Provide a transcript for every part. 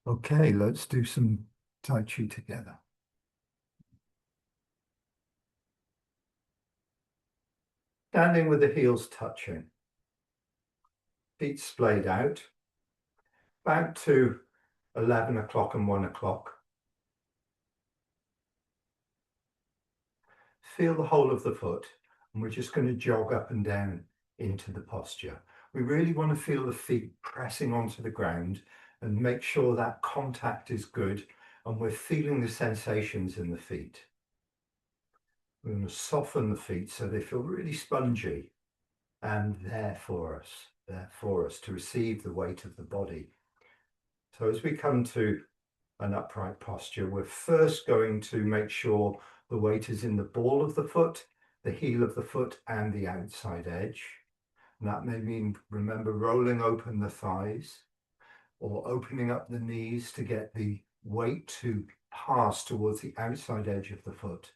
Okay, let's do some Tai Chi together. Standing with the heels touching, feet splayed out, back to 11 o'clock and 1 o'clock. Feel the whole of the foot, and we're just going to jog up and down into the posture. We really want to feel the feet pressing onto the ground and make sure that contact is good and we're feeling the sensations in the feet. We're going to soften the feet so they feel really spongy and there for us to receive the weight of the body. So as we come to an upright posture, we're first going to make sure the weight is in the ball of the foot, the heel of the foot, and the outside edge. And that may mean, remember, rolling open the thighs or opening up the knees to get the weight to pass towards the outside edge of the foot.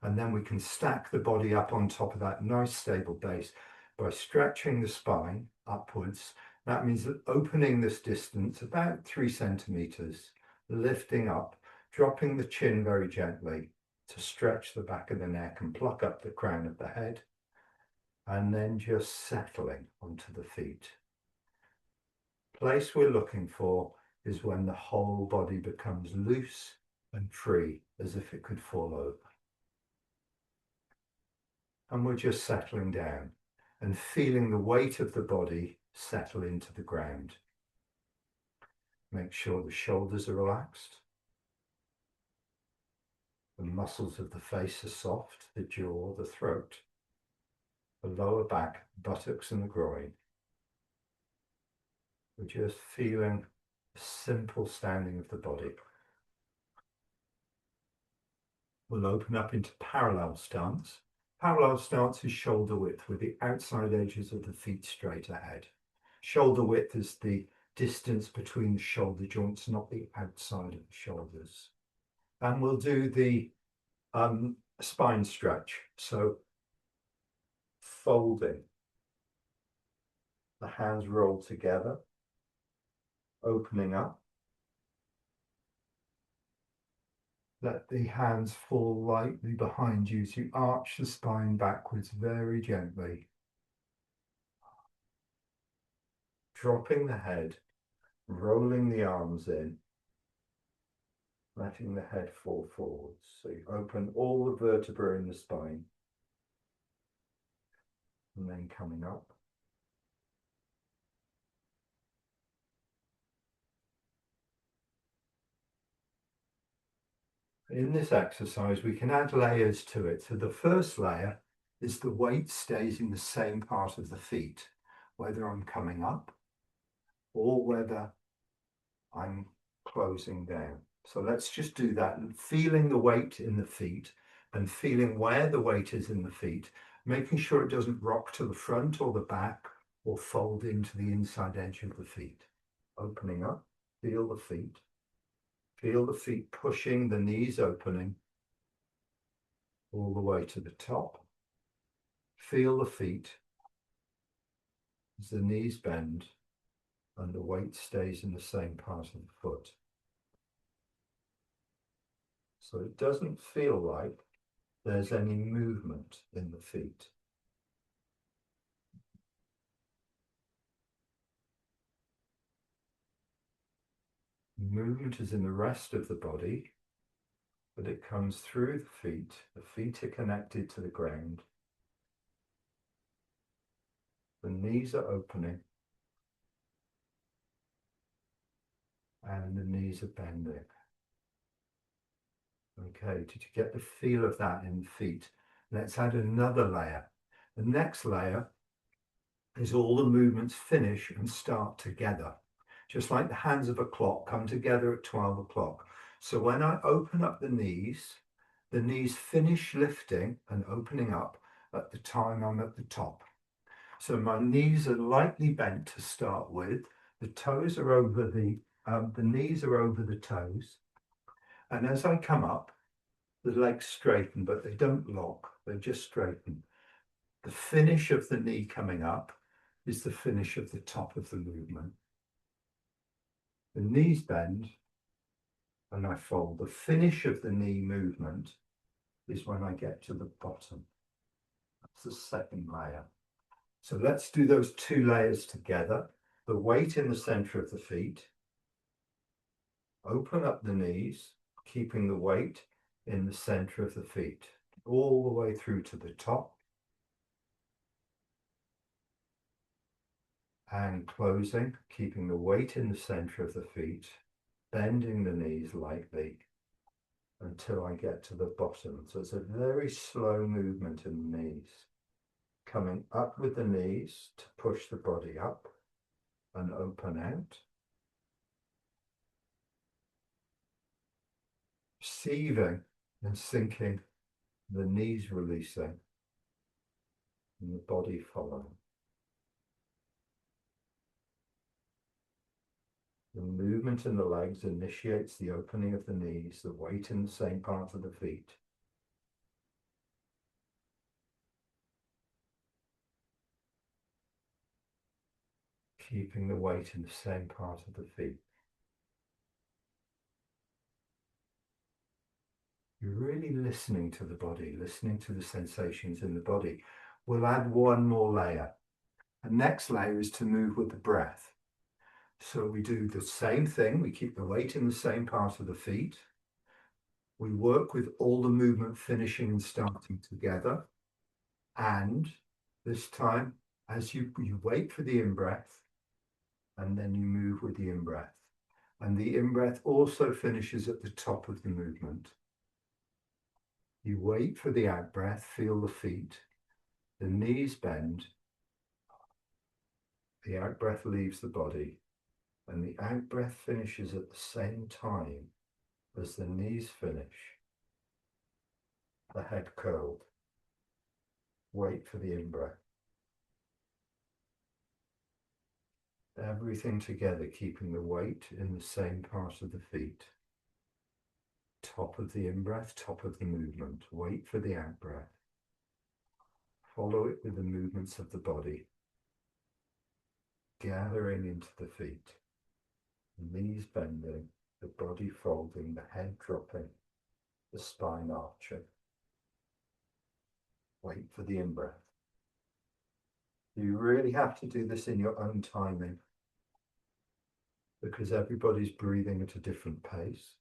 And then we can stack the body up on top of that nice stable base by stretching the spine upwards. That means that opening this distance about 3 centimeters, lifting up, dropping the chin very gently to stretch the back of the neck and pluck up the crown of the head, and then just settling onto the feet. Place we're looking for is when the whole body becomes loose and free, as if it could fall over. And we're just settling down and feeling the weight of the body settle into the ground. Make sure the shoulders are relaxed. The muscles of the face are soft, the jaw, the throat, the lower back, buttocks and the groin. We're just feeling the simple standing of the body. We'll open up into parallel stance. Parallel stance is shoulder width with the outside edges of the feet straight ahead. Shoulder width is the distance between the shoulder joints, not the outside of the shoulders. And we'll do the spine stretch. So folding, the hands roll together, opening up. Let the hands fall lightly behind you as you arch the spine backwards very gently. Dropping the head, rolling the arms in, letting the head fall forwards. So you open all the vertebrae in the spine. And then coming up. In this exercise, we can add layers to it. So the first layer is the weight stays in the same part of the feet, whether I'm coming up or whether I'm closing down. So let's just do that, and feeling the weight in the feet and feeling where the weight is in the feet, making sure it doesn't rock to the front or the back or fold into the inside edge of the feet. Opening up, feel the feet. Feel the feet pushing, the knees opening all the way to the top. Feel the feet as the knees bend and the weight stays in the same part of the foot. So it doesn't feel like there's any movement in the feet. Movement is in the rest of the body, but it comes through the feet. The feet are connected to the ground. The knees are opening. And the knees are bending. Okay, did you get the feel of that in the feet? Let's add another layer. The next layer is all the movements finish and start together. Just like the hands of a clock come together at 12 o'clock. So when I open up the knees finish lifting and opening up at the time I'm at the top. So my knees are lightly bent to start with. The toes are over the knees are over the toes. And as I come up, the legs straighten, but they don't lock, they just straighten. The finish of the knee coming up is the finish of the top of the movement. The knees bend and I fold. The finish of the knee movement is when I get to the bottom. That's the second layer. So let's do those two layers together. The weight in the center of the feet. Open up the knees, keeping the weight in the center of the feet, all the way through to the top. And closing, keeping the weight in the center of the feet, bending the knees lightly until I get to the bottom. So it's a very slow movement in the knees. Coming up with the knees to push the body up and open out. Receiving and sinking, the knees releasing and the body following. The movement in the legs initiates the opening of the knees, the weight in the same part of the feet. Keeping the weight in the same part of the feet. You're really listening to the body, listening to the sensations in the body. We'll add one more layer. The next layer is to move with the breath. So we do the same thing. We keep the weight in the same part of the feet. We work with all the movement finishing and starting together. And this time, as you wait for the in-breath, and then you move with the in-breath. And the in-breath also finishes at the top of the movement. You wait for the out-breath, feel the feet, the knees bend, the out-breath leaves the body, and the out-breath finishes at the same time as the knees finish, the head curled. Wait for the in-breath. Everything together, keeping the weight in the same part of the feet. Top of the in-breath, top of the movement. Wait for the out-breath. Follow it with the movements of the body. Gathering into the feet. The knees bending, the body folding, the head dropping, the spine arching. Wait for the in-breath. You really have to do this in your own timing because everybody's breathing at a different pace.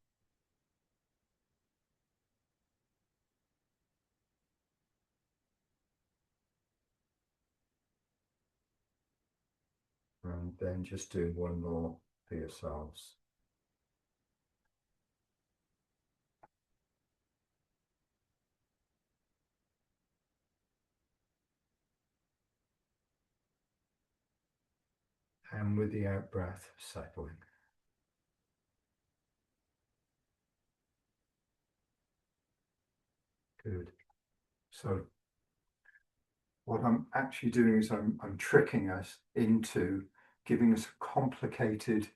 And then just doing one more for yourselves. And with the out breath, settling. Good. So what I'm actually doing is I'm tricking us into giving us a complicated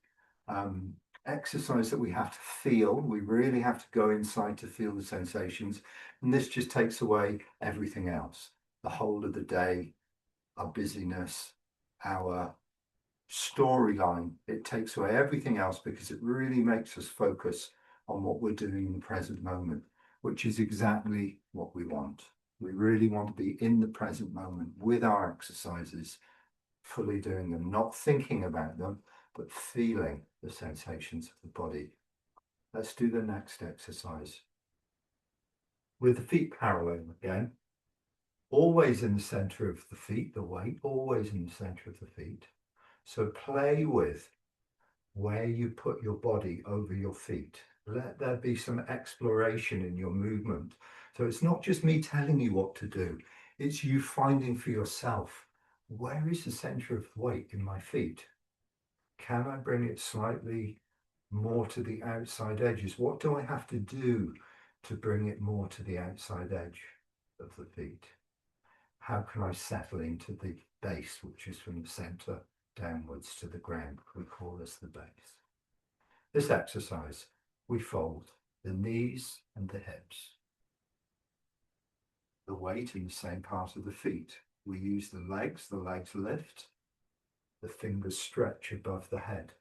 exercise that we have to feel. We really have to go inside to feel the sensations. And this just takes away everything else. The whole of the day, our busyness, our storyline. It takes away everything else because it really makes us focus on what we're doing in the present moment, which is exactly what we want. We really want to be in the present moment with our exercises, fully doing them, not thinking about them, but feeling the sensations of the body. Let's do the next exercise. With the feet parallel again, always in the center of the feet, the weight, always in the center of the feet. So play with where you put your body over your feet. Let there be some exploration in your movement. So it's not just me telling you what to do, it's you finding for yourself, where is the center of weight in my feet? Can I bring it slightly more to the outside edges? What do I have to do to bring it more to the outside edge of the feet? How can I settle into the base, which is from the center downwards to the ground? We call this the base. This exercise, we fold the knees and the hips. The weight in the same part of the feet. We use the legs lift, the fingers stretch above the head.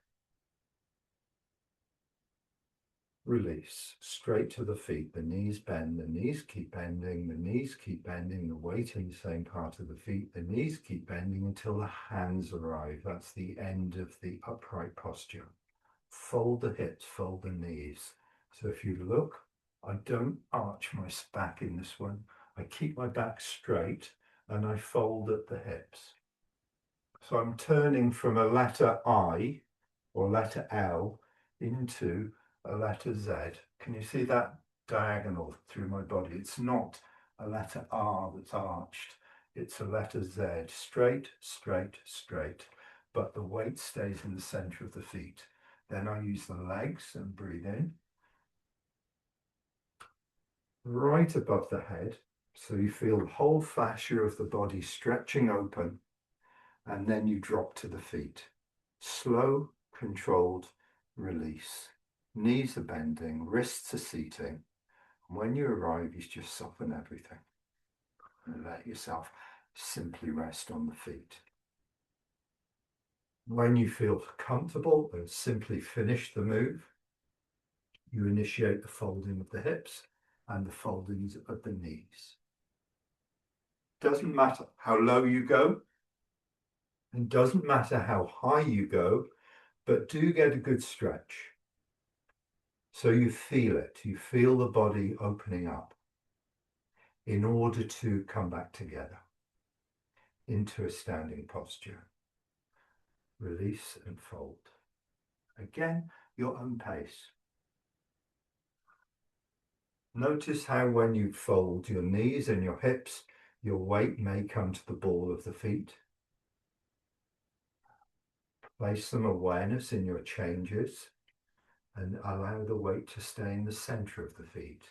release, straight to the feet, the knees bend, the knees keep bending, the knees keep bending, the weight in the same part of the feet, the knees keep bending until the hands arrive. That's the end of the upright posture. Fold the hips, fold the knees. So if you look, I don't arch my back in this one. I keep my back straight and I fold at the hips. So I'm turning from a letter I or letter L into a letter Z. Can you see that diagonal through my body? It's not a letter R that's arched. It's a letter Z, straight, straight, straight. But the weight stays in the center of the feet. Then I use the legs and breathe in. Right above the head. So you feel the whole fascia of the body stretching open. And then you drop to the feet. Slow, controlled release. Knees are bending, wrists are seating. When you arrive, you just soften everything and let yourself simply rest on the feet. When you feel comfortable and simply finish the move, you initiate the folding of the hips and the foldings of the knees. Doesn't matter how low you go, it doesn't matter how high you go, but do get a good stretch. So you feel it, you feel the body opening up in order to come back together into a standing posture. Release and fold. Again, your own pace. Notice how when you fold your knees and your hips, your weight may come to the ball of the feet. Place some awareness in your changes and allow the weight to stay in the center of the feet.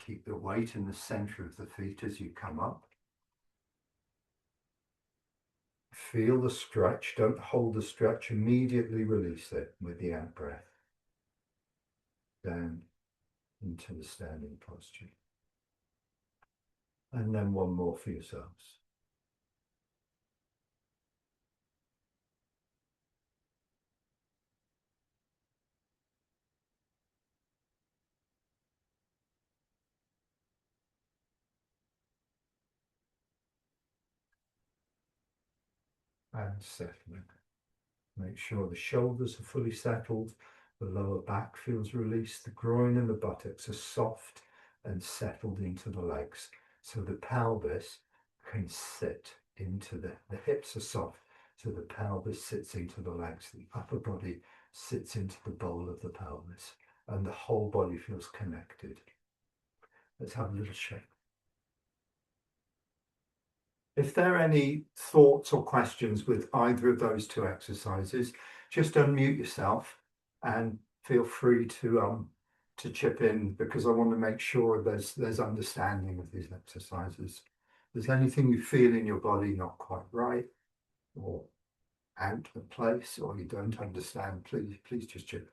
Keep the weight in the center of the feet as you come up. Feel the stretch. Don't hold the stretch. Immediately release it with the out breath. Down into the standing posture. And then one more for yourselves. And settling. Make sure the shoulders are fully settled, the lower back feels released, the groin and the buttocks are soft and settled into the legs. So the pelvis can sit into the hips are soft, so the pelvis sits into the legs, the upper body sits into the bowl of the pelvis, and the whole body feels connected. Let's have a little shake. If there are any thoughts or questions with either of those two exercises, just unmute yourself and feel free to chip in, because I want to make sure there's understanding of these exercises. If there's anything you feel in your body not quite right or out of place or you don't understand, please just chip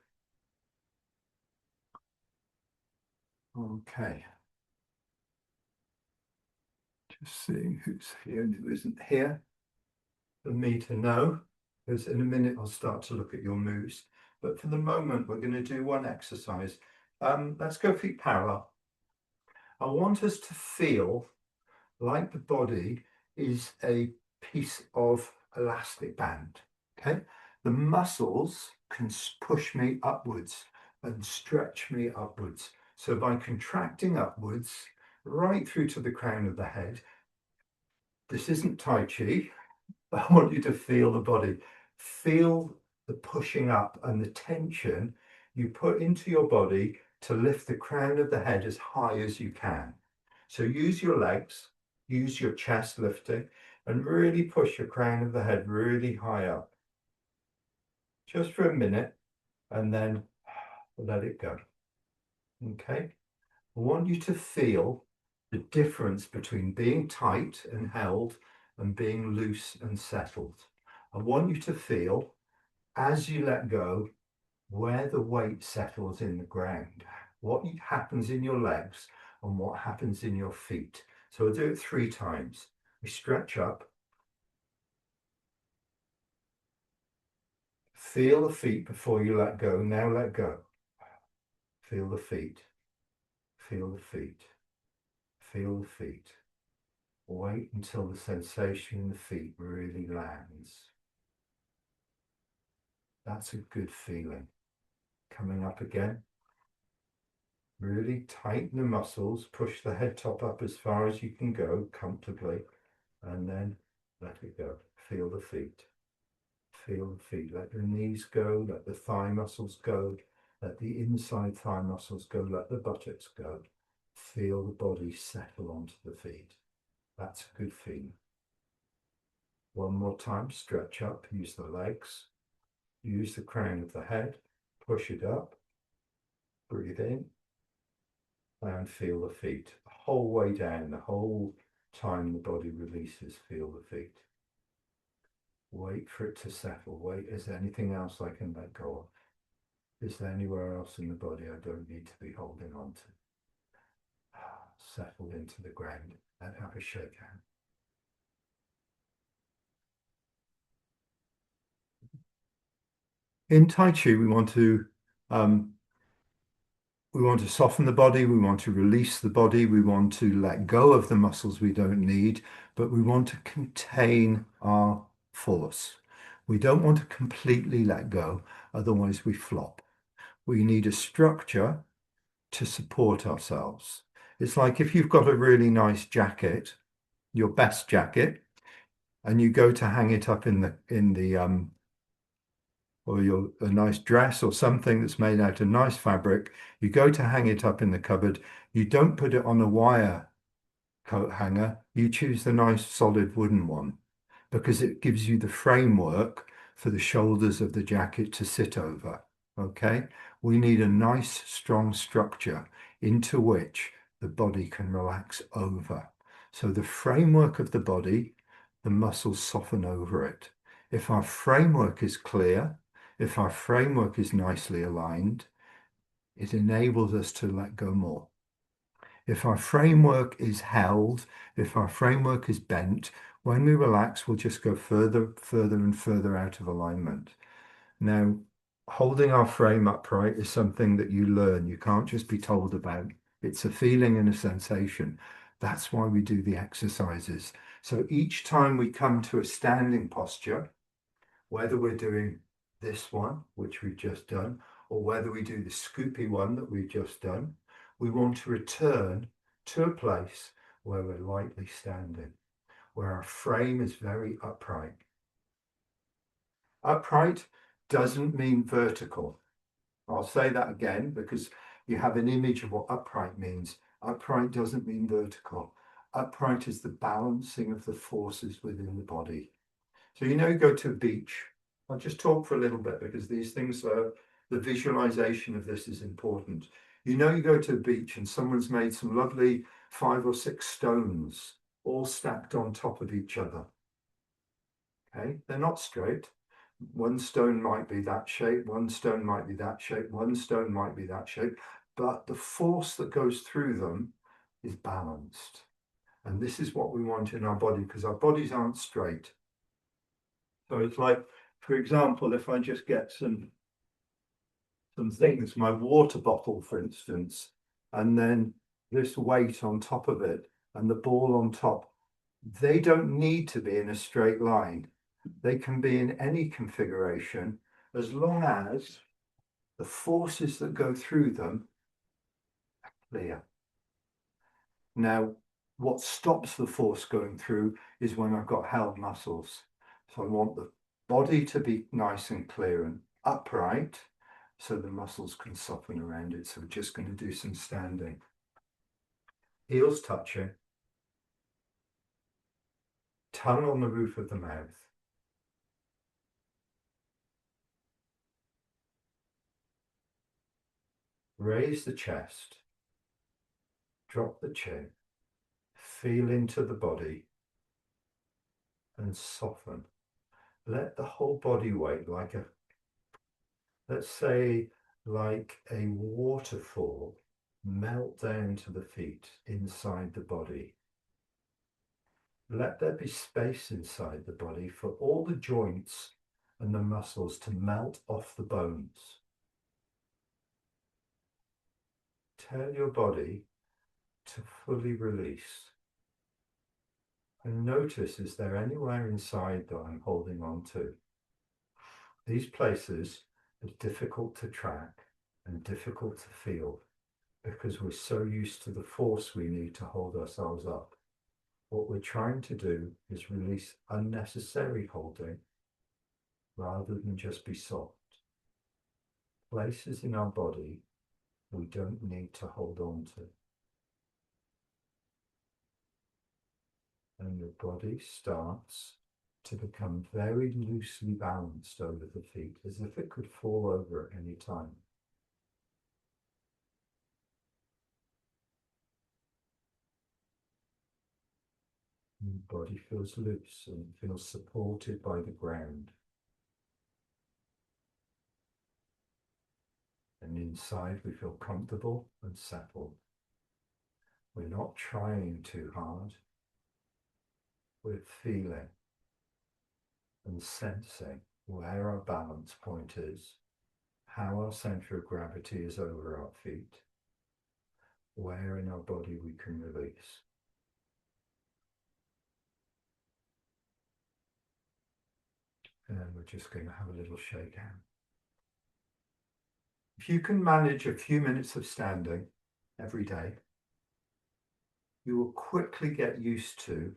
in. Okay. Just seeing who's here and who isn't here for me to know, because in a minute I'll start to look at your moves. But for the moment, we're going to do one exercise. Let's go feet parallel. I want us to feel like the body is a piece of elastic band. Okay, the muscles can push me upwards and stretch me upwards. So by contracting upwards right through to the crown of the head, this isn't Tai Chi. I want you to feel the body. Feel the pushing up and the tension you put into your body to lift the crown of the head as high as you can. So use your legs, use your chest lifting, and really push your crown of the head really high up. Just for a minute, and then let it go. Okay? I want you to feel the difference between being tight and held and being loose and settled. I want you to feel, as you let go, where the weight settles in the ground, what happens in your legs and what happens in your feet. So we'll do it 3 times. We stretch up, Feel the feet before you let go. Now let go. Feel the feet. Feel the feet. Feel the feet. Wait until the sensation in the feet really lands. That's a good feeling. Coming up again. Really tighten the muscles. Push the head top up as far as you can go comfortably. And then let it go. Feel the feet. Feel the feet. Let the knees go. Let the thigh muscles go. Let the inside thigh muscles go. Let the buttocks go. Feel the body settle onto the feet. That's a good feeling. One more time. Stretch up. Use the legs. Use the crown of the head. Push it up. Breathe in. And feel the feet. The whole way down. The whole time the body releases. Feel the feet. Wait for it to settle. Wait, is there anything else I can let go of? Is there anywhere else in the body I don't need to be holding on to? Settle into the ground and have a shake hand. In Tai Chi, we want to soften the body, we want to release the body, we want to let go of the muscles we don't need, but we want to contain our force. We don't want to completely let go, otherwise we flop. We need a structure to support ourselves. It's like if you've got a really nice jacket, your best jacket, and you go to hang it up in the or a nice dress or something that's made out of nice fabric, you go to hang it up in the cupboard, you don't put it on a wire coat hanger, you choose the nice solid wooden one because it gives you the framework for the shoulders of the jacket to sit over. Okay, we need a nice strong structure into which the body can relax over. So the framework of the body, the muscles soften over it. If our framework is clear, if our framework is nicely aligned, it enables us to let go more. If our framework is held, if our framework is bent, when we relax, we'll just go further, further, and further out of alignment. Now, holding our frame upright is something that you learn. You can't just be told about. It's a feeling and a sensation. That's why we do the exercises. So each time we come to a standing posture, whether we're doing this one, which we've just done, or whether we do the scoopy one that we've just done, we want to return to a place where we're lightly standing, where our frame is very upright. Upright doesn't mean vertical. I'll say that again because you have an image of what upright means. Upright doesn't mean vertical. Upright is the balancing of the forces within the body. So you go to a beach. I'll just talk for a little bit because these things are, the visualization of this is important. You go to a beach and someone's made some lovely 5 or 6 stones all stacked on top of each other. Okay, they're not straight. One stone might be that shape, one stone might be that shape, one stone might be that shape, but the force that goes through them is balanced. And this is what we want in our body because our bodies aren't straight. So it's like, for example, if I just get some things, my water bottle, for instance, and then this weight on top of it and the ball on top, they don't need to be in a straight line. They can be in any configuration as long as the forces that go through them are clear. Now, what stops the force going through is when I've got held muscles. So I want the body to be nice and clear and upright so the muscles can soften around it. So we're just going to do some standing. Heels touching. Tongue on the roof of the mouth. Raise the chest. Drop the chin. Feel into the body and soften. Let the whole body weight let's say like a waterfall, melt down to the feet inside the body. Let there be space inside the body for all the joints and the muscles to melt off the bones. Tell your body to fully release. And notice, is there anywhere inside that I'm holding on to? These places are difficult to track and difficult to feel because we're so used to the force we need to hold ourselves up. What we're trying to do is release unnecessary holding rather than just be soft. Places in our body we don't need to hold on to. And your body starts to become very loosely balanced over the feet, as if it could fall over at any time. And the body feels loose and feels supported by the ground. And inside we feel comfortable and settled. We're not trying too hard. We're feeling and sensing where our balance point is, how our center of gravity is over our feet, where in our body we can release. And we're just going to have a little shake hand. If you can manage a few minutes of standing every day, you will quickly get used to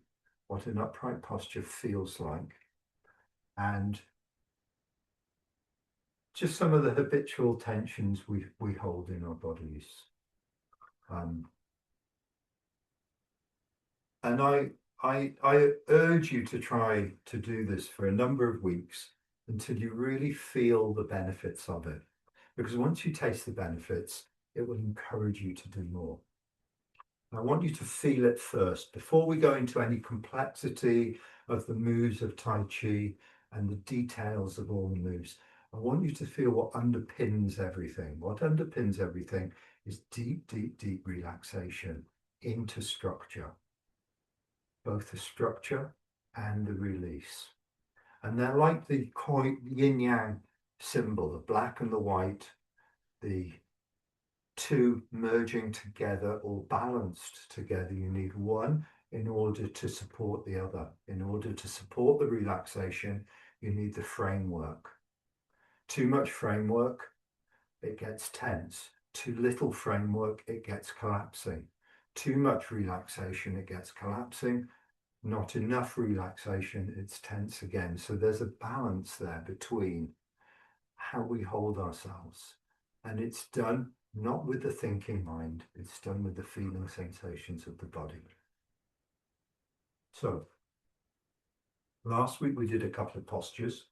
what an upright posture feels like and just some of the habitual tensions we hold in our bodies. And I urge you to try to do this for a number of weeks until you really feel the benefits of it. Because once you taste the benefits, it will encourage you to do more. I want you to feel it first before we go into any complexity of the moves of Tai Chi and the details of all the moves. I want you to feel what underpins everything. What underpins everything is deep, deep, deep relaxation into structure, both the structure and the release. And they're like the yin-yang symbol, the black and the white, the two merging together or balanced together. You need one in order to support the other. In order to support the relaxation, you need the framework. Too much framework, it gets tense. Too little framework, it gets collapsing. Too much relaxation, it gets collapsing. Not enough relaxation, it's tense again. So there's a balance there between how we hold ourselves. And it's done not with the thinking mind, it's done with the feeling sensations of the body. So, last week we did a couple of postures.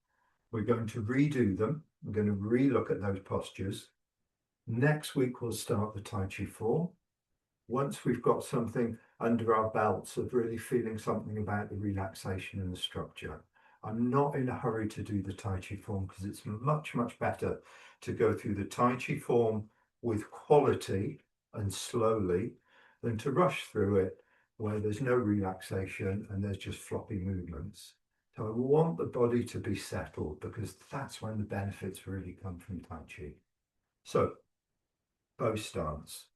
We're going to redo them. We're going to re-look at those postures. Next week we'll start the Tai Chi form. Once we've got something under our belts of really feeling something about the relaxation and the structure. I'm not in a hurry to do the Tai Chi form because it's much, much better to go through the Tai Chi form with quality and slowly than to rush through it where there's no relaxation and there's just floppy movements. So I want the body to be settled because that's when the benefits really come from Tai Chi. So, bow stance.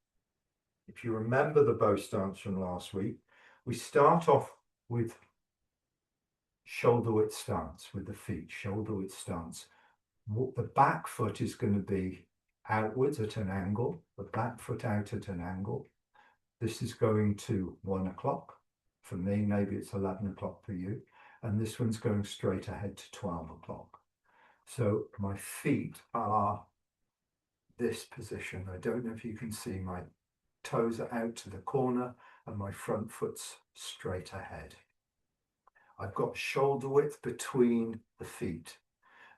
If you remember the bow stance from last week, we start off with shoulder width stance with the feet, shoulder width stance. The back foot is going to be outwards at an angle, the back foot out at an angle. This is going to 1 o'clock. For me, maybe it's 11 o'clock for you. And this one's going straight ahead to 12 o'clock. So my feet are this position. I don't know if you can see my toes are out to the corner and my front foot's straight ahead. I've got shoulder width between the feet.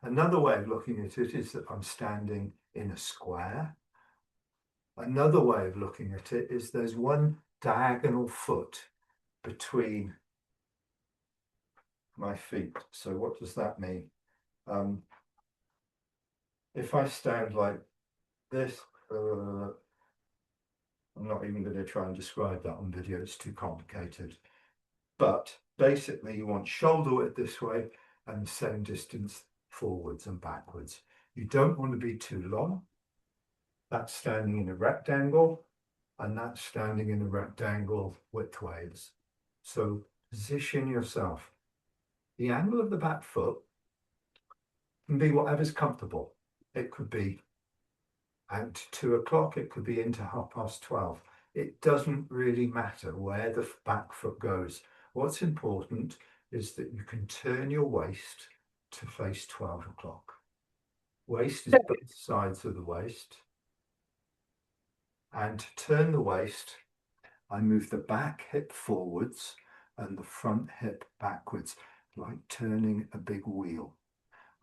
Another way of looking at it is that I'm standing in a square. Another way of looking at it is there's one diagonal foot between my feet. So what does that mean? If I stand like this, I'm not even going to try and describe that on video, it's too complicated. But basically you want shoulder width this way and the same distance forwards and backwards. You don't want to be too long. That's standing in a rectangle, and that's standing in a rectangle widthways. So position yourself. The angle of the back foot can be whatever's comfortable. It could be out to 2 o'clock, it could be into 12:30. It doesn't really matter where the back foot goes. What's important is that you can turn your waist to face 12 o'clock. Waist is both sides of the waist. And to turn the waist, I move the back hip forwards and the front hip backwards, like turning a big wheel.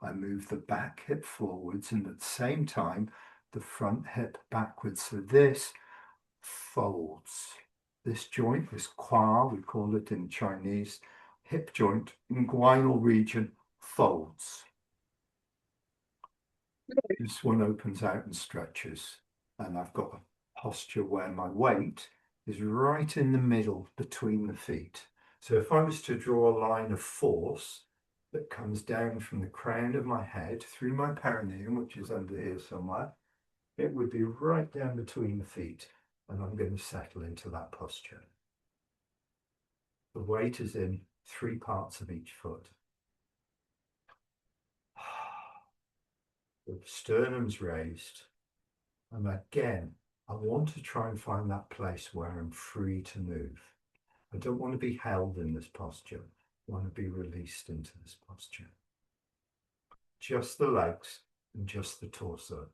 I move the back hip forwards and at the same time, the front hip backwards. So this folds. This joint, this qua, we call it in Chinese, hip joint, inguinal region, folds. This one opens out and stretches. And I've got a posture where my weight is right in the middle between the feet. So if I was to draw a line of force that comes down from the crown of my head through my perineum, which is under here somewhere, it would be right down between the feet, and I'm going to settle into that posture. The weight is in 3 parts of each foot. The sternum's raised, and again, I want to try and find that place where I'm free to move. I don't want to be held in this posture. I want to be released into this posture. Just the legs and just the torso.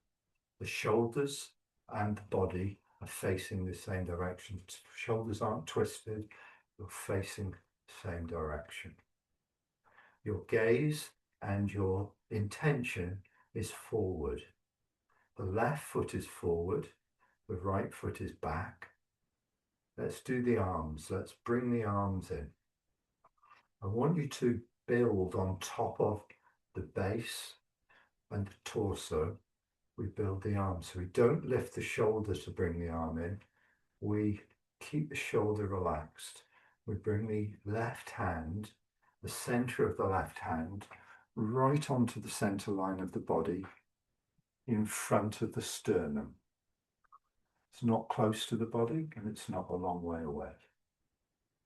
The shoulders and the body are facing the same direction. Shoulders aren't twisted, you're facing the same direction. Your gaze and your intention is forward. The left foot is forward, the right foot is back. Let's do the arms. Let's bring the arms in. I want you to build on top of the base and the torso. We build the arms. So we don't lift the shoulder to bring the arm in. We keep the shoulder relaxed. We bring the left hand, the center of the left hand, right onto the center line of the body in front of the sternum. It's not close to the body and it's not a long way away.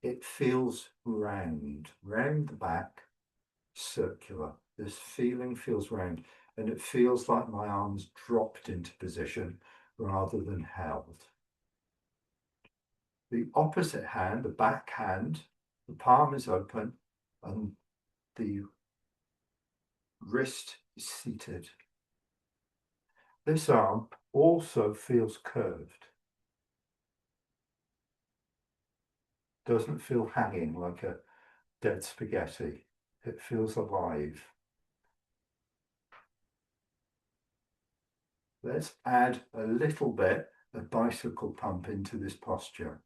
It feels round the back, circular. This feeling feels round, and it feels like my arms dropped into position rather than held. The opposite hand, the back hand, the palm is open and the wrist is seated. This arm also feels curved. Doesn't feel hanging like a dead spaghetti. It feels alive. Let's add a little bit of bicycle pump into this posture.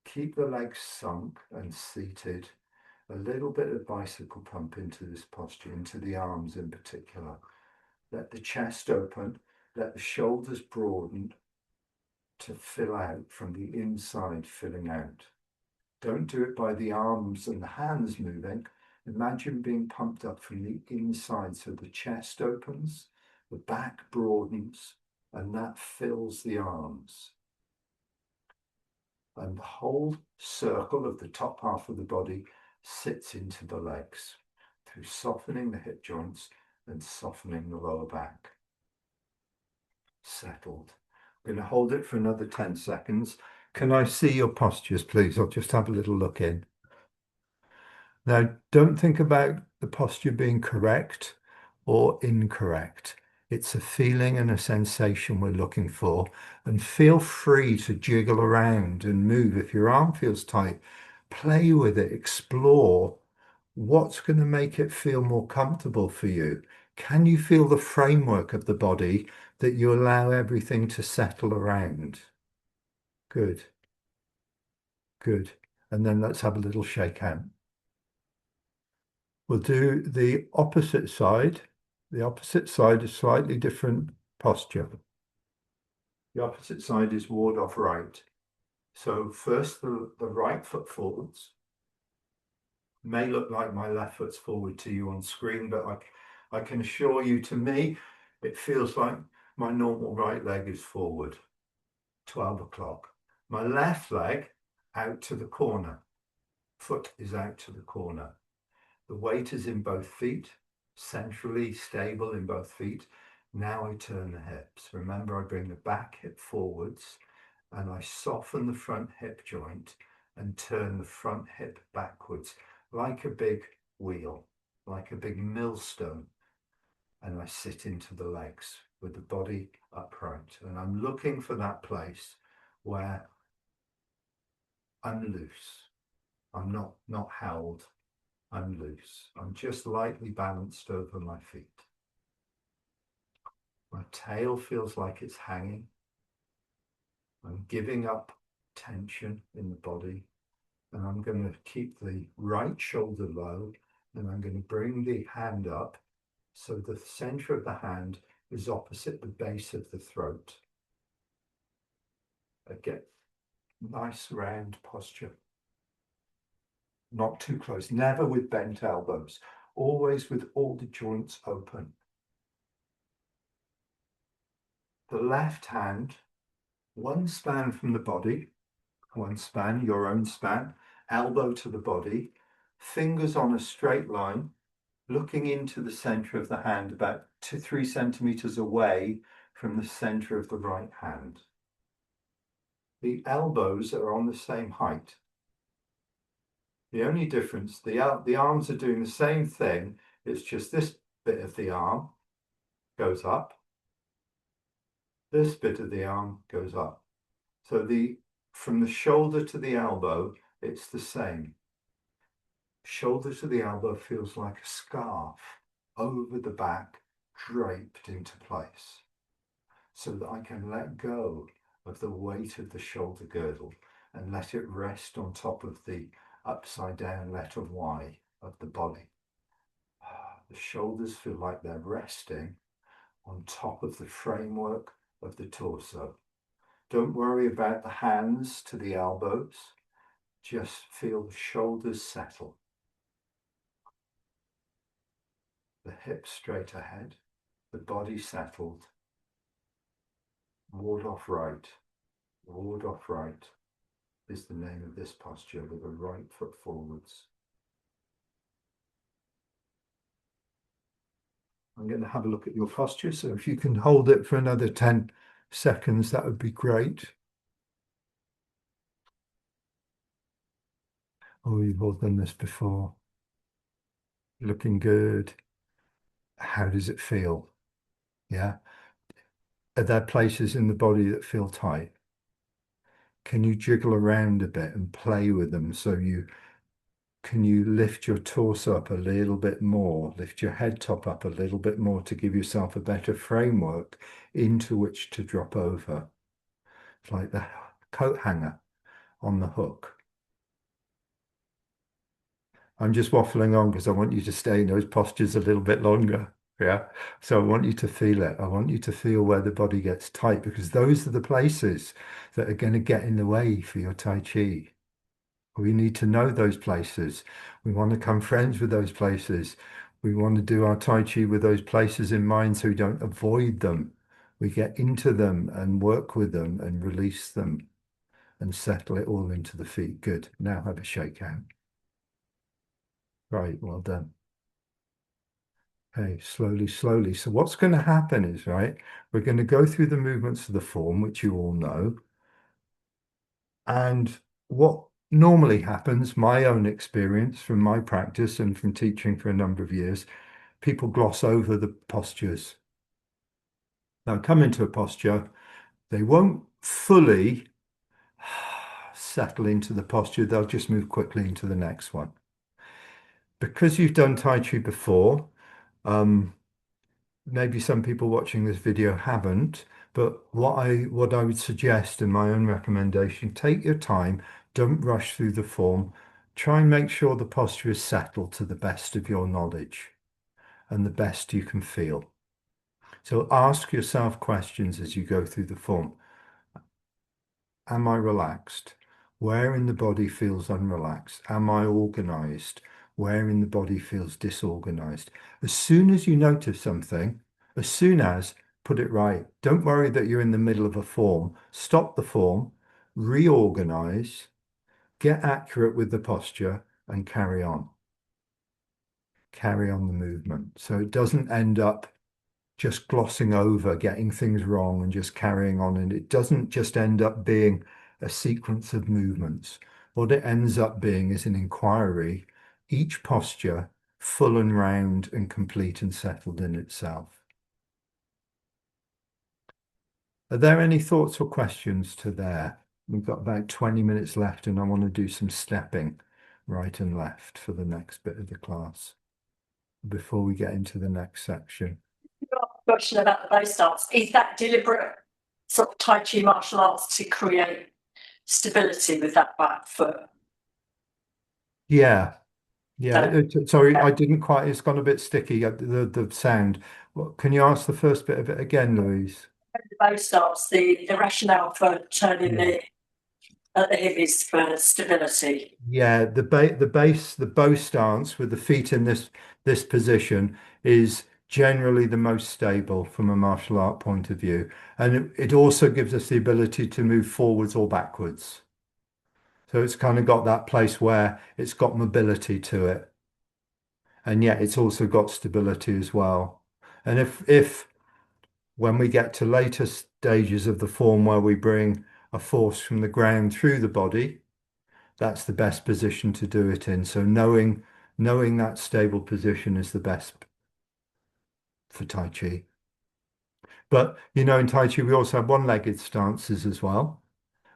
Keep the legs sunk and seated. A little bit of bicycle pump into this posture, into the arms in particular. Let the chest open, let the shoulders broaden to fill out from the inside, filling out. Don't do it by the arms and the hands moving. Imagine being pumped up from the inside, so the chest opens, the back broadens, and that fills the arms. And the whole circle of the top half of the body sits into the legs through softening the hip joints and softening the lower back. Settled. I'm going to hold it for another 10 seconds. Can I see your postures, please? I'll just have a little look in. Now, don't think about the posture being correct or incorrect. It's a feeling and a sensation we're looking for. And feel free to jiggle around and move. If your arm feels tight, play with it, explore what's going to make it feel more comfortable for you. Can you feel the framework of the body that you allow everything to settle around? Good. Good. And then let's have a little shake hand. We'll do the opposite side. The opposite side is slightly different posture. The opposite side is ward off right. So first the right foot forwards. May look like my left foot's forward to you on screen, but I can assure you, to me, it feels like my normal right leg is forward, 12 o'clock. My left leg out to the corner, foot is out to the corner. The weight is in both feet, centrally stable in both feet. Now I turn the hips. Remember, I bring the back hip forwards and I soften the front hip joint and turn the front hip backwards like a big wheel, like a big millstone. And I sit into the legs with the body upright. And I'm looking for that place where I'm loose. I'm not held. I'm loose. I'm just lightly balanced over my feet. My tail feels like it's hanging. I'm giving up tension in the body. And I'm going to keep the right shoulder low. And I'm going to bring the hand up so the center of the hand is opposite the base of the throat. I get nice round posture. Not too close, never with bent elbows, always with all the joints open. The left hand, one span from the body, one span, your own span, elbow to the body, fingers on a straight line, looking into the center of the hand about 2 to 3 centimeters away from the center of the right hand. The elbows are on the same height. The only difference, the arms are doing the same thing, it's just this bit of the arm goes up, this bit of the arm goes up. So from the shoulder to the elbow, it's the same. Shoulder to the elbow feels like a scarf over the back, draped into place, so that I can let go of the weight of the shoulder girdle and let it rest on top of the upside down letter Y of the body. The shoulders feel like they're resting on top of the framework of the torso. Don't worry about the hands to the elbows. Just feel the shoulders settle. The hips straight ahead, the body settled. Ward off right. Ward off right is the name of this posture, with the right foot forwards. I'm going to have a look at your posture, so if you can hold it for another 10 seconds, that would be great. Oh, you've all done this before. Looking good. How does it feel? Yeah. Are there places in the body that feel tight? Can you jiggle around a bit and play with them so can you lift your torso up a little bit more, lift your head top up a little bit more to give yourself a better framework into which to drop over? It's like the coat hanger on the hook. I'm just waffling on because I want you to stay in those postures a little bit longer. Yeah. So I want you to feel it. I want you to feel where the body gets tight, because those are the places that are going to get in the way for your Tai Chi. We need to know those places. We want to become friends with those places. We want to do our Tai Chi with those places in mind so we don't avoid them. We get into them and work with them and release them and settle it all into the feet. Good. Now have a shake out. Right, well done. Okay, slowly, slowly. So what's going to happen is, right, we're going to go through the movements of the form, which you all know. And what normally happens, my own experience from my practice and from teaching for a number of years, people gloss over the postures. They'll come into a posture, they won't fully settle into the posture, they'll just move quickly into the next one. Because you've done Tai Chi before, maybe some people watching this video haven't, but what I would suggest in my own recommendation, take your time, don't rush through the form, try and make sure the posture is settled to the best of your knowledge and the best you can feel. So ask yourself questions as you go through the form. Am I relaxed? Where in the body feels unrelaxed? Am I organized? where in the body feels disorganized. As soon as you notice something, as soon as, put it right. Don't worry that you're in the middle of a form. Stop the form, reorganize, get accurate with the posture, and carry on. Carry on the movement. So it doesn't end up just glossing over, getting things wrong, and just carrying on. And it doesn't just end up being a sequence of movements. What it ends up being is an inquiry, each posture full and round and complete and settled in itself. Are there any thoughts or questions to there? We've got about 20 minutes left, and I want to do some stepping right and left for the next bit of the class before we get into the next section. Question about the bow stance. Is that deliberate sort of Tai Chi martial arts to create stability with that back foot? Yeah, yeah. Sorry, Yeah. I didn't quite. It's gone a bit sticky. The sound. Can you ask the first bit of it again, Louise? The bow stance, the rationale for turning Yeah. the hip is for stability. Yeah, the bow stance with the feet in this position is generally the most stable from a martial art point of view, and it also gives us the ability to move forwards or backwards. So it's kind of got that place where it's got mobility to it, and yet it's also got stability as well. And if when we get to later stages of the form where we bring a force from the ground through the body, that's the best position to do it in. So knowing that stable position is the best for Tai Chi. But in Tai Chi we also have one-legged stances as well.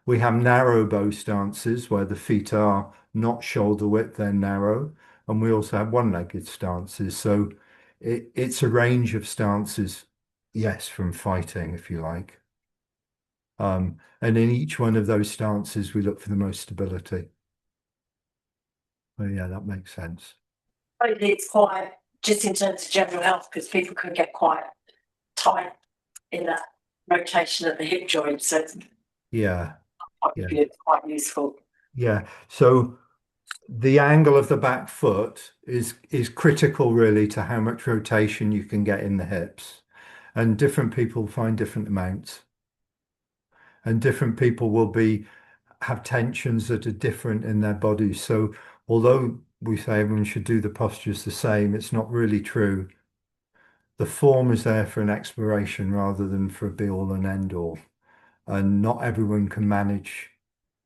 We have narrow bow stances where the feet are not shoulder width, they're narrow. And we also have one-legged stances. So it's a range of stances, yes, from fighting, if you like. And in each one of those stances, we look for the most stability. Oh, yeah, that makes sense. It's quite, just in terms of general health, because people can get quite tight in that rotation of the hip joint. So Yeah, yeah, it's quite useful. yeah. So the angle of the back foot is critical really to how much rotation you can get in the hips. And different people find different amounts. And different people will have tensions that are different in their bodies. So although we say everyone should do the postures the same, it's not really true. The form is there for an exploration rather than for a be all and end all. And not everyone can manage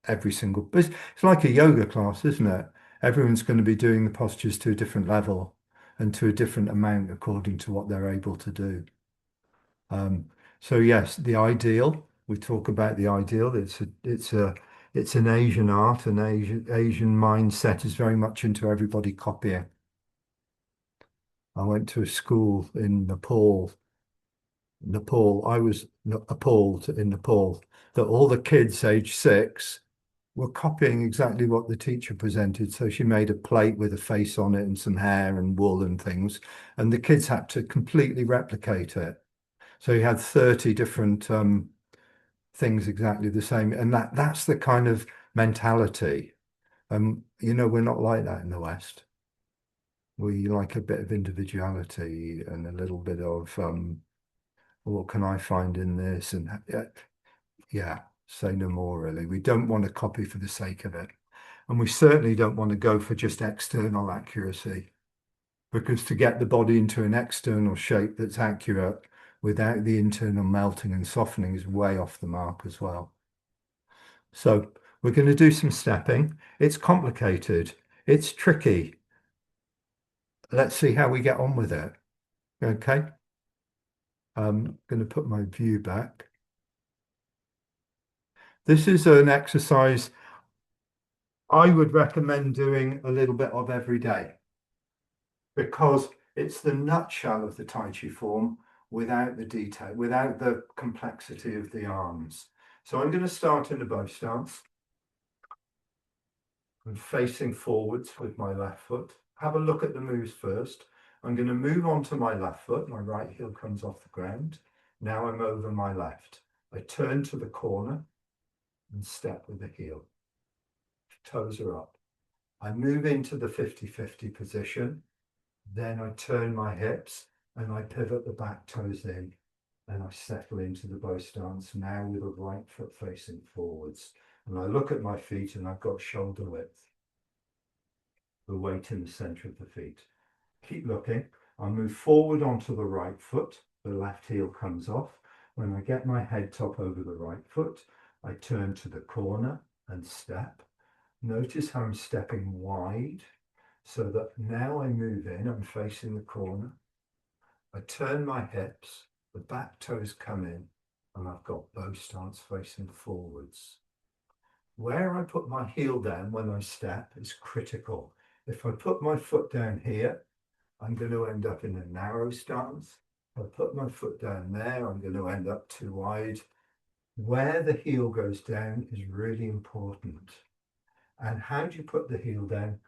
every single. It's like a yoga class, isn't it? Everyone's going to be doing the postures to a different level and to a different amount according to what they're able to do. So yes, the ideal. We talk about the ideal. It's an Asian art, an Asian mindset is very much into everybody copying. I went to a school in Nepal. I was appalled in Nepal that all the kids aged 6 were copying exactly what the teacher presented. So she made a plate with a face on it and some hair and wool and things, and the kids had to completely replicate it. So you had 30 different things exactly the same, and that's the kind of mentality. We're not like that in the West. We like a bit of individuality and a little bit of what can I find in this? And yeah, say no more, really. We don't want to copy for the sake of it. And we certainly don't want to go for just external accuracy, because to get the body into an external shape that's accurate without the internal melting and softening is way off the mark as well. So we're going to do some stepping. It's complicated. It's tricky. Let's see how we get on with it. Okay. I'm going to put my view back. This is an exercise I would recommend doing a little bit of every day because it's the nutshell of the Tai Chi form without the detail, without the complexity of the arms. So I'm going to start in a bow stance. I'm facing forwards with my left foot. Have a look at the moves first. I'm going to move on to my left foot. My right heel comes off the ground. Now I'm over my left. I turn to the corner and step with the heel. Toes are up. I move into the 50-50 position, then I turn my hips and I pivot the back toes in and I settle into the bow stance now with the right foot facing forwards. And I look at my feet and I've got shoulder width, the weight in the center of the feet. Keep looking. I move forward onto the right foot, the left heel comes off. When I get my head top over the right foot, I turn to the corner and step. Notice how I'm stepping wide so that now I move in, I'm facing the corner. I turn my hips, the back toes come in, and I've got bow stance facing forwards. Where I put my heel down when I step is critical. If I put my foot down here, I'm going to end up in a narrow stance. If I put my foot down there, I'm going to end up too wide. Where the heel goes down is really important. And how do you put the heel down?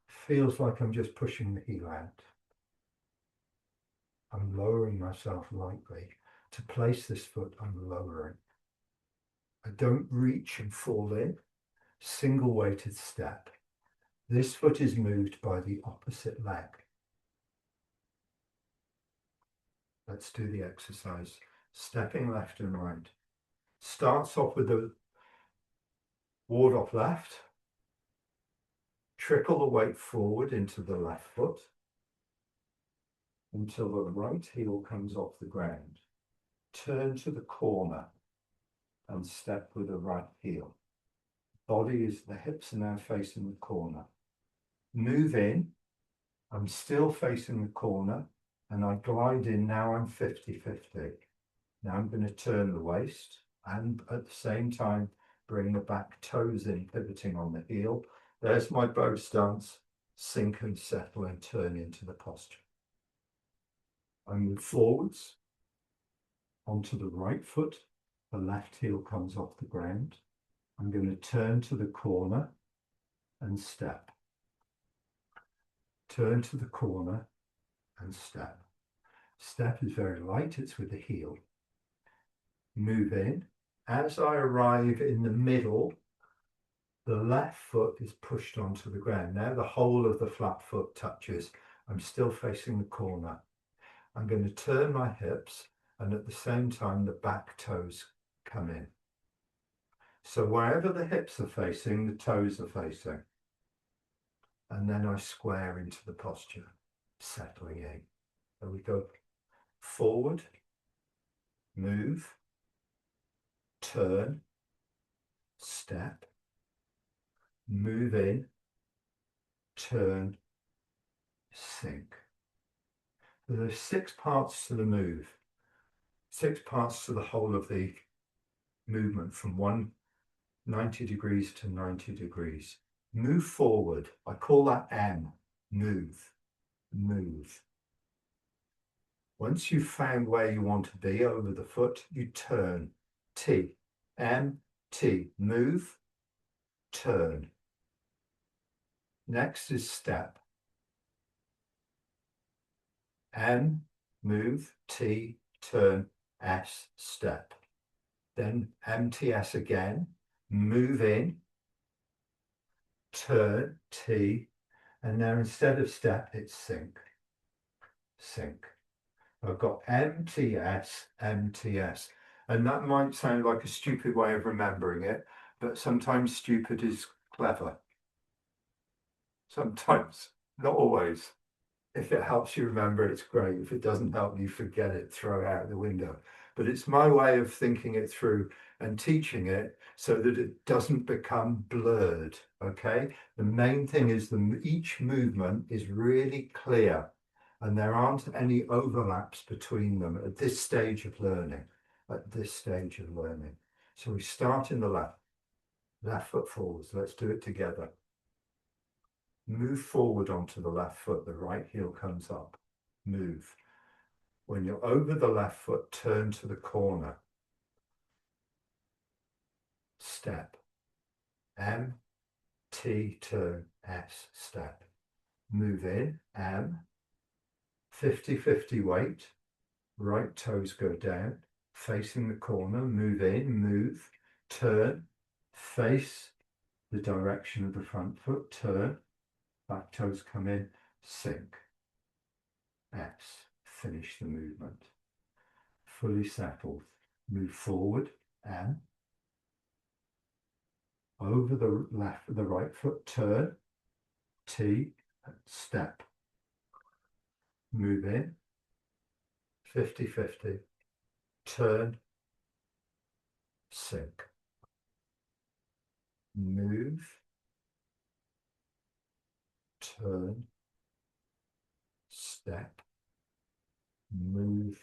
Feels like I'm just pushing the heel out. I'm lowering myself lightly. To place this foot, I'm lowering. I don't reach and fall in. Single weighted step. This foot is moved by the opposite leg. Let's do the exercise. Stepping left and right. Starts off with the ward off left. Trickle the weight forward into the left foot until the right heel comes off the ground. Turn to the corner and step with the right heel. Body is, the hips are now facing the corner. Move in. I'm still facing the corner and I glide in. Now I'm 50-50. Now I'm going to turn the waist and at the same time bring the back toes in, pivoting on the heel. There's my bow stance. Sink and settle and turn into the posture. I move forwards onto the right foot. The left heel comes off the ground. I'm going to turn to the corner and step. Turn to the corner and step. Step is very light, it's with the heel. Move in. As I arrive in the middle, the left foot is pushed onto the ground. Now the whole of the flat foot touches. I'm still facing the corner. I'm going to turn my hips and at the same time the back toes come in. So wherever the hips are facing, the toes are facing. And then I square into the posture, settling in. There we go. Forward, move, turn, step, move in, turn, sink. There are 6 parts to the move, 6 parts to the whole of the movement from 190 degrees to 90 degrees. Move forward. I call that M. Move, move. Once you've found where you want to be over the foot, you turn. T, M, T. Move, turn. Next is step. M, move, T, turn, S, step. Then MTS again, move in, turn, T, and now instead of step, it's sink, sink. I've got MTS, MTS, and that might sound like a stupid way of remembering it, but sometimes stupid is clever. Sometimes, not always. If it helps you remember, it's great. If it doesn't help you, forget it, throw it out the window. But it's my way of thinking it through and teaching it so that it doesn't become blurred, okay? The main thing is each movement is really clear and there aren't any overlaps between them at this stage of learning, So we start in the left foot forwards. Let's do it together. Move forward onto the left foot, the right heel comes up. Move. When you're over the left foot, turn to the corner. Step. M, T, turn, S, step. Move in, M. 50-50 weight. Right toes go down. Facing the corner, move in, move, turn, face, the direction of the front foot, turn, back toes come in, sink, S, finish the movement. Fully settled, move forward, M, over the right foot, turn, T, step, move in, 50-50, turn, sink, move, turn, step, move,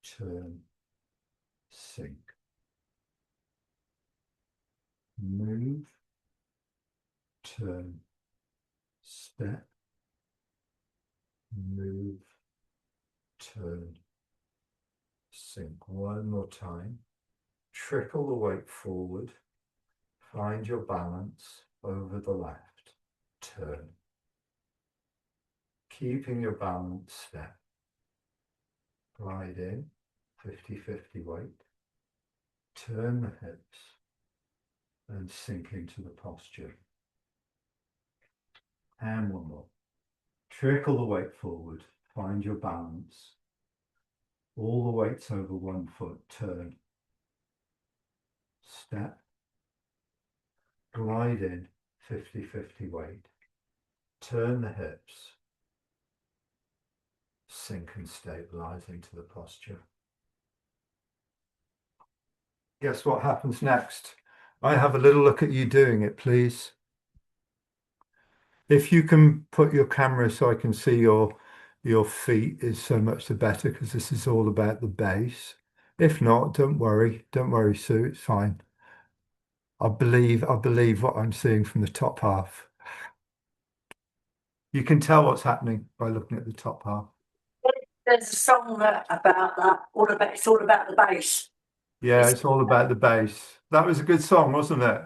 turn, sink, move, turn, step, move, turn, sink. One more time. Trickle the weight forward. Find your balance over the left. Turn. Keeping your balance, step. Glide in, 50-50 weight. Turn the hips and sink into the posture. And one more. Trickle the weight forward. Find your balance. All the weight's over one foot. Turn. Step. Glide in, 50-50 weight. Turn the hips. Sink and stabilize into the posture. Guess what happens next? I have a little look at you doing it, please. If you can put your camera so I can see your feet, is so much the better, because this is all about the base. If not, don't worry, Sue, it's fine. I believe what I'm seeing from the top half. You can tell what's happening by looking at the top half. There's a song about that, it's all about the bass. Yeah, it's all about the bass. That was a good song, wasn't it?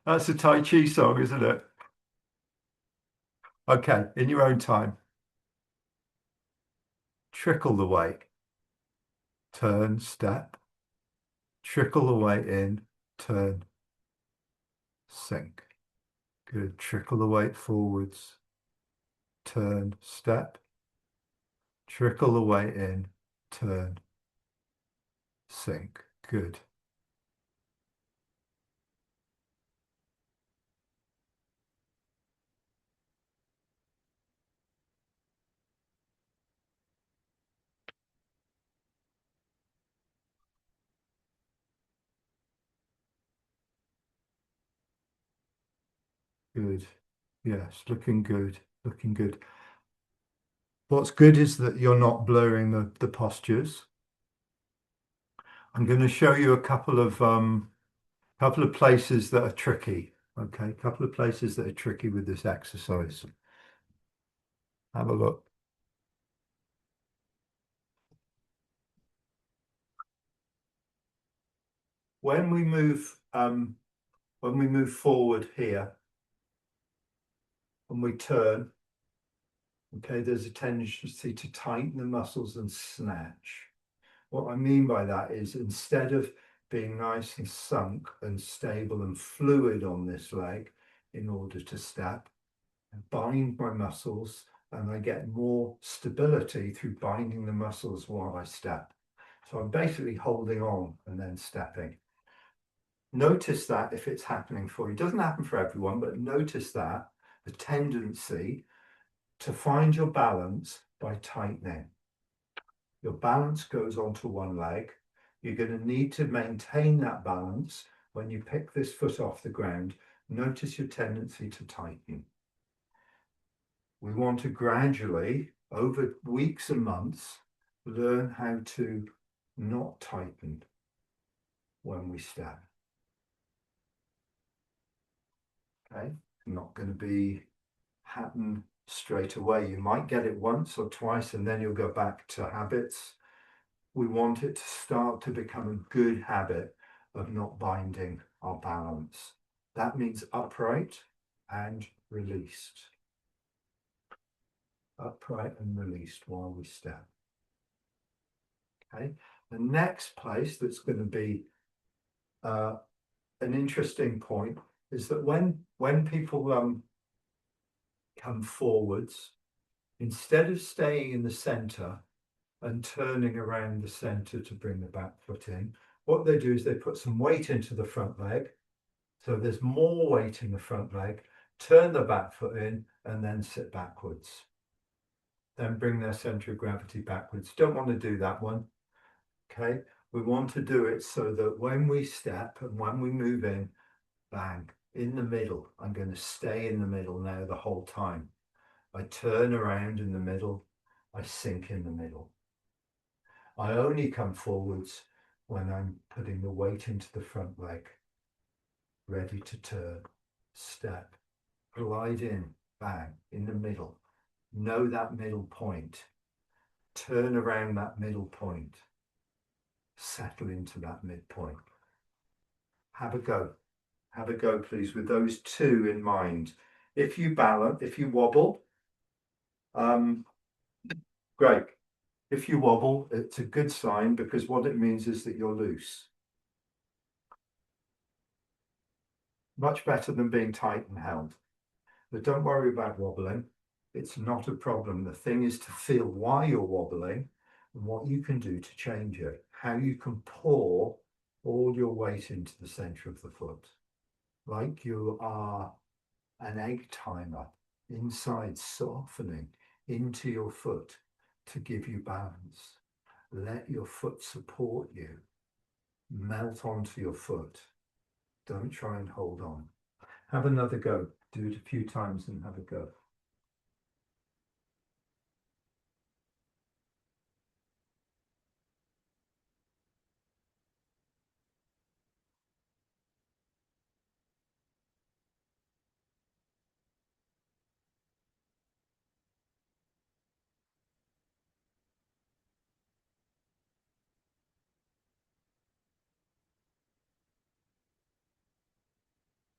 That's a Tai Chi song, isn't it? Okay, in your own time. Trickle the weight. Turn, step. Trickle the weight in, turn, sink. Good. Trickle the weight forwards. Turn, step. Trickle the weight in, turn, sink. Good. Good. Yes, looking good. Looking good. What's good is that you're not blurring the postures. I'm going to show you a couple of places that are tricky. Okay, a couple of places that are tricky with this exercise. Have a look. When we move forward here and we turn, okay, there's a tendency to tighten the muscles and snatch. What I mean by that is, instead of being nice and sunk and stable and fluid on this leg in order to step, I bind my muscles and I get more stability through binding the muscles while I step. So I'm basically holding on and then stepping. Notice that if it's happening for you. It doesn't happen for everyone, but notice that the tendency to find your balance by tightening. Your balance goes onto one leg. You're going to need to maintain that balance when you pick this foot off the ground. Notice your tendency to tighten. We want to gradually, over weeks and months, learn how to not tighten when we step. Okay, not going to happen straight away. You might get it once or twice and then you'll go back to habits. We want it to start to become a good habit of not binding our balance. That means upright and released. Upright and released while we step. Okay, the next place that's going to be an interesting point is that when people come forwards, instead of staying in the center and turning around the center to bring the back foot in, what they do is they put some weight into the front leg. So there's more weight in the front leg, turn the back foot in and then sit backwards. Then bring their center of gravity backwards. Don't want to do that one. Okay. We want to do it so that when we step and when we move in, bang, in the middle. I'm going to stay in the middle now the whole time. I turn around in the middle. I sink in the middle. I only come forwards when I'm putting the weight into the front leg, ready to turn, step, glide in, bang, in the middle. Know that middle point. Turn around that middle point. Settle into that midpoint. Have a go. Have a go, please, with those two in mind. If you balance, if you wobble, great. If you wobble, it's a good sign because what it means is that you're loose. Much better than being tight and held. But don't worry about wobbling. It's not a problem. The thing is to feel why you're wobbling and what you can do to change it. How you can pour all your weight into the center of the foot. Like you are an egg timer inside, softening into your foot to give you balance. Let your foot support you. Melt onto your foot. Don't try and hold on. Have another go. Do it a few times and have a go.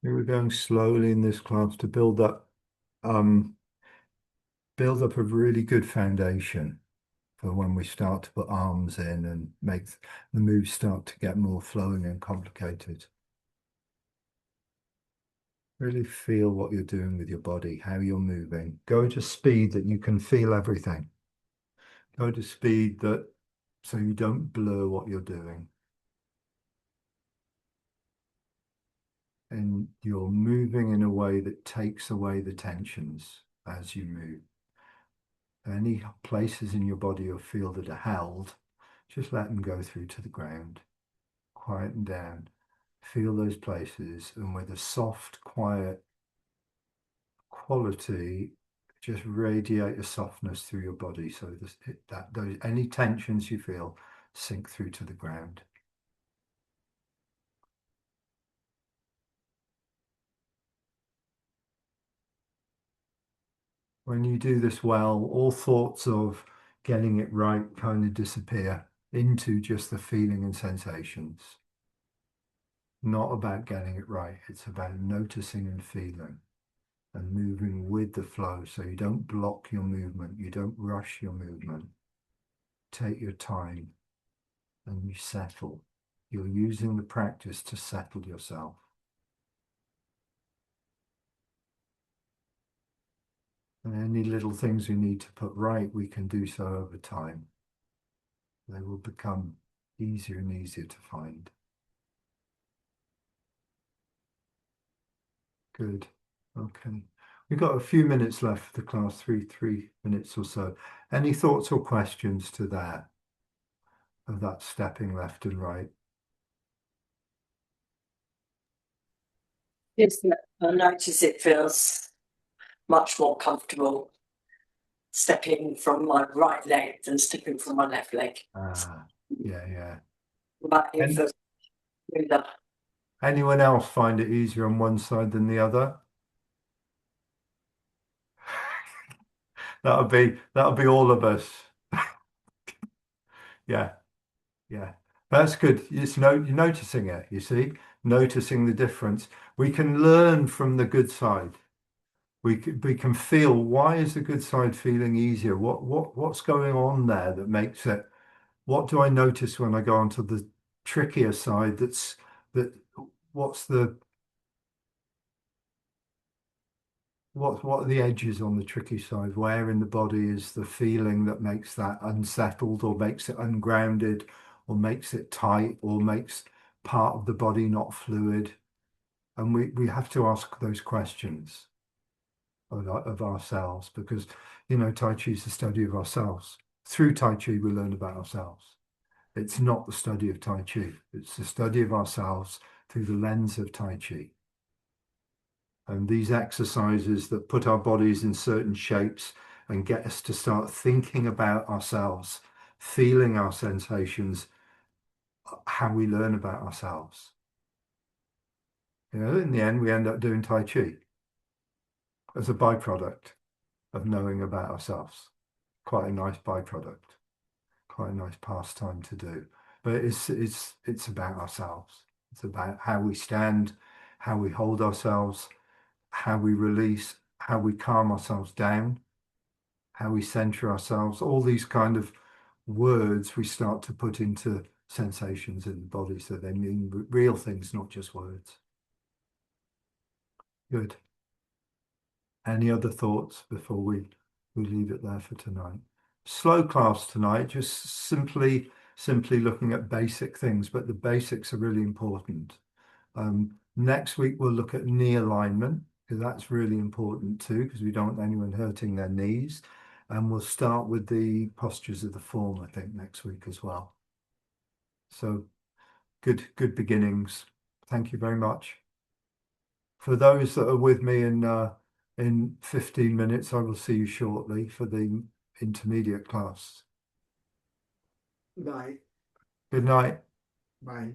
We're going slowly in this class to build up a really good foundation for when we start to put arms in and make the moves start to get more flowing and complicated. Really feel what you're doing with your body, how you're moving. Go to speed that you can feel everything. Go to speed that so you don't blur what you're doing. And you're moving in a way that takes away the tensions as you move. Any places in your body you feel that are held, just let them go through to the ground. Quieten down. Feel those places, and with a soft, quiet quality, just radiate a softness through your body so those any tensions you feel sink through to the ground. When you do this well, all thoughts of getting it right kind of disappear into just the feeling and sensations. Not about getting it right, it's about noticing and feeling and moving with the flow so you don't block your movement, you don't rush your movement. Take your time and you settle. You're using the practice to settle yourself. And any little things we need to put right, we can do so over time. They will become easier and easier to find. Good. Okay. We've got a few minutes left for the class, three minutes or so. Any thoughts or questions to that, of that stepping left and right? Yes, I notice it feels much more comfortable stepping from my right leg than stepping from my left leg. Ah, yeah. But it And feels smoother. anyone else find it easier on one side than the other? That'll be all of us. Yeah, yeah. That's good. You're noticing it, you see, noticing the difference. We can learn from the good side. We can feel why is the good side feeling easier? What's going on there that makes it? What do I notice when I go onto the trickier side that what's the what are the edges on the tricky side? Where in the body is the feeling that makes that unsettled or makes it ungrounded or makes it tight or makes part of the body not fluid? And we have to ask those questions of ourselves because, Tai Chi is the study of ourselves. Through Tai Chi, we learn about ourselves. It's not the study of Tai Chi. It's the study of ourselves through the lens of Tai Chi. And these exercises that put our bodies in certain shapes and get us to start thinking about ourselves, feeling our sensations, how we learn about ourselves. In the end, we end up doing Tai Chi as a byproduct of knowing about ourselves. Quite a nice byproduct, quite a nice pastime to do. But it's about ourselves. It's about how we stand, how we hold ourselves, how we release, how we calm ourselves down, how we center ourselves, all these kind of words we start to put into sensations in the body so they mean real things, not just words. Good. Any other thoughts before we leave it there for tonight? Slow class tonight, just simply looking at basic things, but the basics are really important. Next week we'll look at knee alignment because that's really important too, because we don't want anyone hurting their knees. And we'll start with the postures of the form, I think, next week as well. So good beginnings. Thank you very much. For those that are with me in 15 minutes, I will see you shortly for the intermediate class. Bye. Good night. Bye.